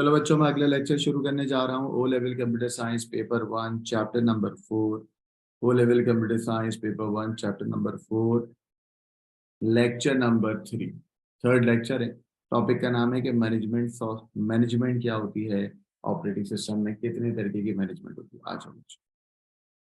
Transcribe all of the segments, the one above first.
चलो बच्चों, मैं अगला लेक्चर शुरू करने जा रहा हूँ। O level computer science paper 1 chapter number 4। O level computer science paper 1 chapter number 4, lecture number 3, third lecture है। टॉपिक का नाम है कि मैनेजमेंट क्या होती है, ऑपरेटिंग सिस्टम में कितने तरीके की मैनेजमेंट होती है। आज हम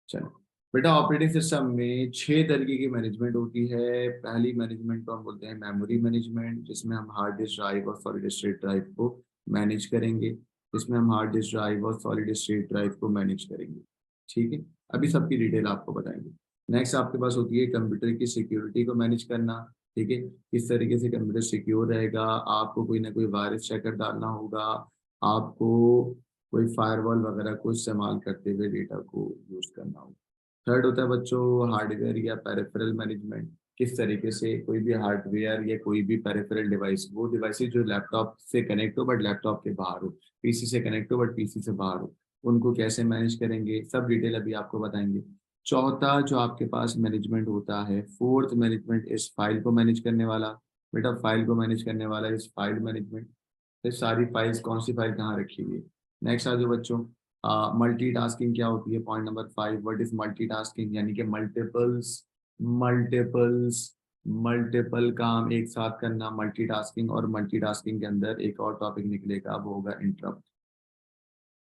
चलो बेटा, ऑपरेटिंग सिस्टम में 6 तरीके की मैनेजमेंट होती है। पहली मैनेजमेंट को हम बोलते हैं मेमोरी मैनेजमेंट, जिसमें हम हार्ड डिस्क ड्राइव और सॉलिड स्टेट ड्राइव को मैनेज करेंगे। जिसमें हम हार्ड डिस्क ड्राइव और सॉलिड स्टेट ड्राइव को मैनेज करेंगे। ठीक है, अभी सबकी डिटेल आपको बताएंगे। नेक्स्ट आपके पास होती है कंप्यूटर की सिक्योरिटी को मैनेज करना। ठीक है, किस तरीके से कंप्यूटर सिक्योर रहेगा, आपको कोई ना कोई वायरस चेकर डालना होगा, आपको कोई फायरवॉल वगैरह को इस्तेमाल करते हुए डेटा को यूज करना होगा। थर्ड होता है बच्चों हार्डवेयर या पेरिफेरल मैनेजमेंट। किस तरीके से कोई भी हार्डवेयर या कोई भी पेरिफेरल डिवाइस, वो डिवाइसेज जो लैपटॉप से कनेक्ट हो बट लैपटॉप के बाहर हो, पीसी से कनेक्ट हो बट पीसी से बाहर हो, उनको कैसे मैनेज करेंगे, सब डिटेल अभी आपको बताएंगे। चौथा जो आपके पास मैनेजमेंट होता है, फोर्थ मैनेजमेंट इस फाइल को मैनेज करने वाला। बेटा फाइल को मैनेज करने वाला इस फाइल मैनेजमेंट। ये सारी फाइल्स, कौन सी फाइल कहाँ रखी हुई है। नेक्स्ट आ जाओ बच्चों, मल्टीटास्किंग क्या होती है। Point number 5, what is multitasking, यानी कि मल्टीपल्स मल्टीपल काम एक साथ करना, मल्टीटास्किंग। और मल्टीटास्किंग के अंदर एक और टॉपिक निकलेगा, वो होगा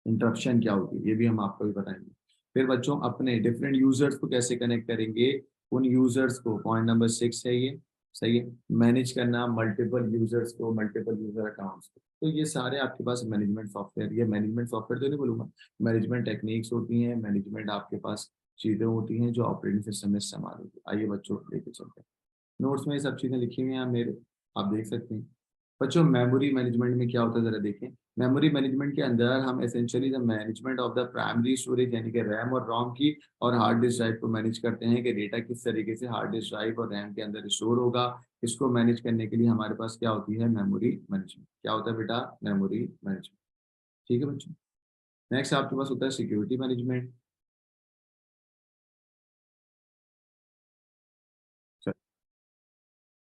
इंटरप्शन क्या होती है, ये भी हम आपको भी बताएंगे। फिर बच्चों अपने डिफरेंट यूजर्स को कैसे कनेक्ट करेंगे, उन यूजर्स को, पॉइंट नंबर 6 है ये, सही है, मैनेज करना मल्टीपल यूजर्स को, मल्टीपल यूजर अकाउंट्स को। तो ये सारे आपके पास मैनेजमेंट सॉफ्टवेयर, ये मैनेजमेंट सॉफ्टवेयर तो नहीं बोलूंगा, मैनेजमेंट टेक्निक्स होती हैं, मैनेजमेंट आपके पास चीजें होती हैं जो ऑपरेटिंग सिस्टम में इस्तेमाल होती है। आइए बच्चों लेके चलते हैं। नोट्स में ये सब चीजें लिखी हुई हैं मेरे, आप देख सकते हैं। बच्चों मेमोरी मैनेजमेंट में क्या होता है जरा देखें। मेमोरी मैनेजमेंट के अंदर हम essentially the management of the primary storage, यानी कि रैम और रोम की, और हार्ड डिस्क ड्राइव को मैनेज करते हैं कि डेटा किस तरीके से हार्ड डिस्क ड्राइव और रैम के अंदर स्टोर होगा। इसको मैनेज करने के लिए हमारे पास क्या होती है, मेमोरी मैनेजमेंट। क्या होता है बेटा, मेमोरी मैनेजमेंट। ठीक है बच्चों। नेक्स्ट आपके पास होता है सिक्योरिटी मैनेजमेंट।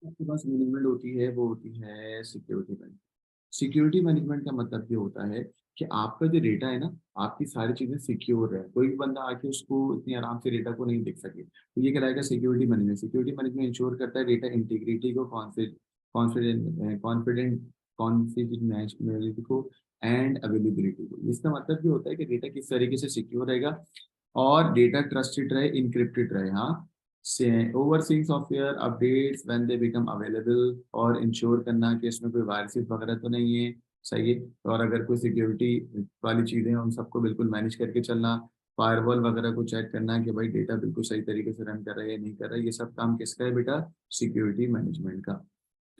आपके पास मैनेजमेंट होती है, वो होती है सिक्योरिटी मैनेजमेंट। सिक्योरिटी मैनेजमेंट का मतलब ये होता है कि आपका जो डेटा है ना, आपकी सारी चीजें सिक्योर है, कोई भी बंदा आके उसको इतनी आराम से डेटा को नहीं देख सके, तो ये कहलाएगा security management. Security management ensure करता है डेटा इंटीग्रिटी को, कॉन्फिडेंट कॉन्फिडेंशियलिटी को एंड अवेलेबिलिटी को। इसका मतलब ये होता है कि डेटा किस तरीके से सिक्योर रहेगा और डेटा ट्रस्टेड रहे, इनक्रिप्टेड रहे। हाँ, से overseeing software updates when they become available, और इंश्योर करना कि इसमें कोई वायरसेस वगैरह तो नहीं है, सही है। और अगर कोई सिक्योरिटी वाली चीज़ें हैं उन सबको बिल्कुल मैनेज करके चलना। फायरवॉल वगैरह को चेक करना कि भाई डेटा बिल्कुल सही तरीके से रन कर रहा है या नहीं कर रहा है, ये सब काम किसका है बेटा, सिक्योरिटी मैनेजमेंट का।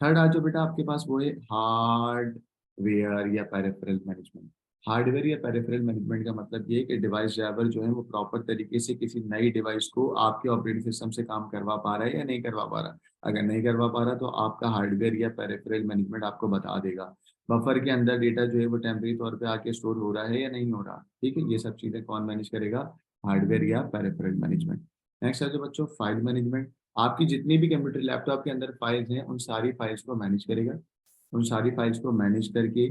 थर्ड आ जाओ बेटा, आपके पास वो है हार्डवेयर या पेरिफेरल मैनेजमेंट। हार्डवेयर या पेरिफेरल मैनेजमेंट का मतलब ये है कि डिवाइस ड्राइवर जो है वो प्रॉपर तरीके से किसी नई डिवाइस को आपके ऑपरेटिंग सिस्टम से काम करवा पा रहा है या नहीं करवा पा रहा। अगर नहीं करवा पा रहा तो आपका हार्डवेयर या पेरिफेरल मैनेजमेंट आपको बता देगा। बफर के अंदर डेटा जो है वो टेम्परेरी तौर पे आके स्टोर हो रहा है या नहीं हो रहा। ठीक है, ये सब चीजें कौन मैनेज करेगा, हार्डवेयर या पेरिफेरल मैनेजमेंट। नेक्स्ट है जो बच्चों फाइल मैनेजमेंट। आपकी जितनी भी कंप्यूटर लैपटॉप के अंदर फाइल्स हैं उन सारी फाइल्स को मैनेज करेगा। उन सारी फाइल्स को मैनेज करके,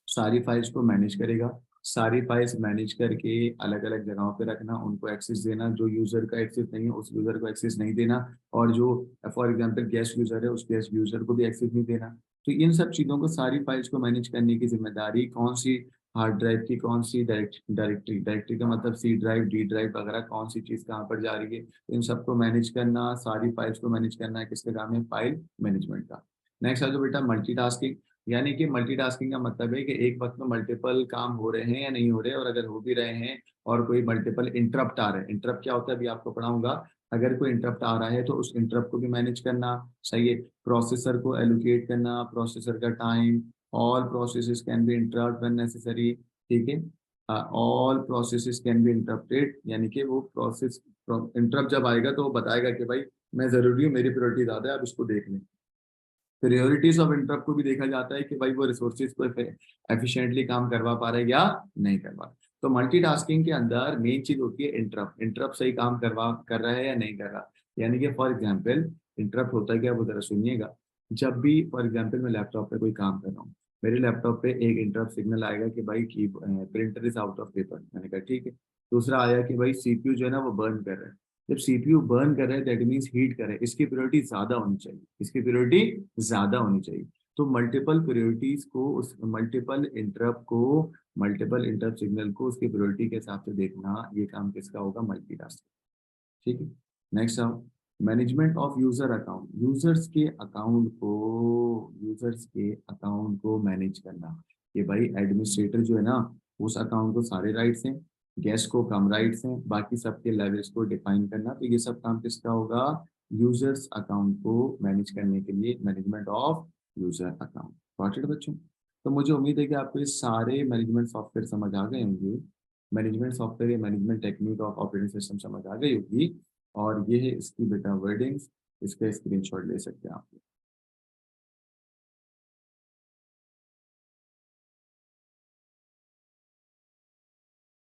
सारी फाइल्स को मैनेज करेगा, सारी फाइल्स मैनेज करके अलग अलग जगहों पे रखना, उनको एक्सेस देना, जो यूजर का एक्सेस नहीं है उस यूजर को एक्सेस नहीं देना, और जो फॉर एग्जांपल गेस्ट यूजर है उस गेस्ट यूजर को भी एक्सेस नहीं देना। तो इन सब चीज़ों को, सारी फाइल्स को मैनेज करने की जिम्मेदारी कौन सी, हार्ड ड्राइव की कौन सी डायरेक्टरी, डायरेक्टरी का मतलब सी ड्राइव, डी ड्राइव वगैरह, कौन सी चीज़ कहाँ पर जा रही है, तो इन सबको मैनेज करना, सारी फाइल्स को मैनेज करना किसका काम है, फाइल मैनेजमेंट का। नेक्स्ट है जो बेटा मल्टीटास्किंग। यानी कि मल्टीटास्किंग का मतलब है कि एक वक्त में मल्टीपल काम हो रहे हैं या नहीं हो रहे, और अगर हो भी रहे हैं और कोई मल्टीपल इंटरप्ट आ रहे हैं। इंटरप्ट क्या होता है अभी आपको पढ़ाऊंगा। अगर कोई इंटरप्ट आ रहा है तो उस इंटरप्ट को भी मैनेज करना, सही है। प्रोसेसर को एलोकेट करना, प्रोसेसर का time, all processes can be interrupt when necessary. ठीक है, all processes can be interrupted, यानी कि वो प्रोसेस इंटरप्ट जब आएगा तो वो बताएगा कि भाई मैं जरूरी हूँ, मेरी प्रायोरिटी ज्यादा है, आप इसको देख लें। प्रायोरिटीज ऑफ इंटरप्ट को भी देखा जाता है कि भाई वो रिसोर्सेज को एफिशिएंटली काम करवा पा रहे हैं या नहीं करवा। तो मल्टीटास्किंग के अंदर मेन चीज होती है इंटरप्ट। इंटरप्ट सही काम कर रहा है या नहीं कर रहा। यानी कि फॉर एग्जांपल इंटरप्ट होता है क्या, वो जरा सुनिएगा। जब भी फॉर एग्जांपल मैं लैपटॉप पे कोई काम कर रहा हूँ, मेरे लैपटॉप पे एक इंटरप्ट सिग्नल आएगा कि भाई की printer is out of paper, मैंने कहा ठीक है। दूसरा आया कि भाई सीपीयू जो है ना वो बर्न कर रहा है। जब सीपीयू बर्न कर रहा है दैट मीन्स हीट कर रहा है, इसकी प्रायोरिटी ज्यादा होनी चाहिए, इसकी प्रायोरिटी ज्यादा होनी चाहिए। तो मल्टीपल प्रायोरिटीज को, उस मल्टीपल इंटरप्ट सिग्नल को उसकी प्रायोरिटी के हिसाब से देखना, ये काम किसका होगा, मल्टीटास्क। ठीक है। नेक्स्ट आओ, management of user account, users के अकाउंट को मैनेज करना। कि भाई एडमिनिस्ट्रेटर जो है ना, उस अकाउंट को सारे राइट्स हैं, गेस्ट को कम राइट्स हैं, बाकी सबके लेवल्स को डिफाइन करना। तो ये सब काम किसका होगा, यूजर्स अकाउंट को मैनेज करने के लिए management of user account. Got बच्चों। तो मुझे उम्मीद है कि आपको ये सारे मैनेजमेंट सॉफ्टवेयर समझ आ गए होंगे। मैनेजमेंट सॉफ्टवेयर या management technique of operating system समझ आ गई होगी। और ये है इसकी बेटा वर्डिंग्स, इसका स्क्रीनशॉट ले सकते हैं आप।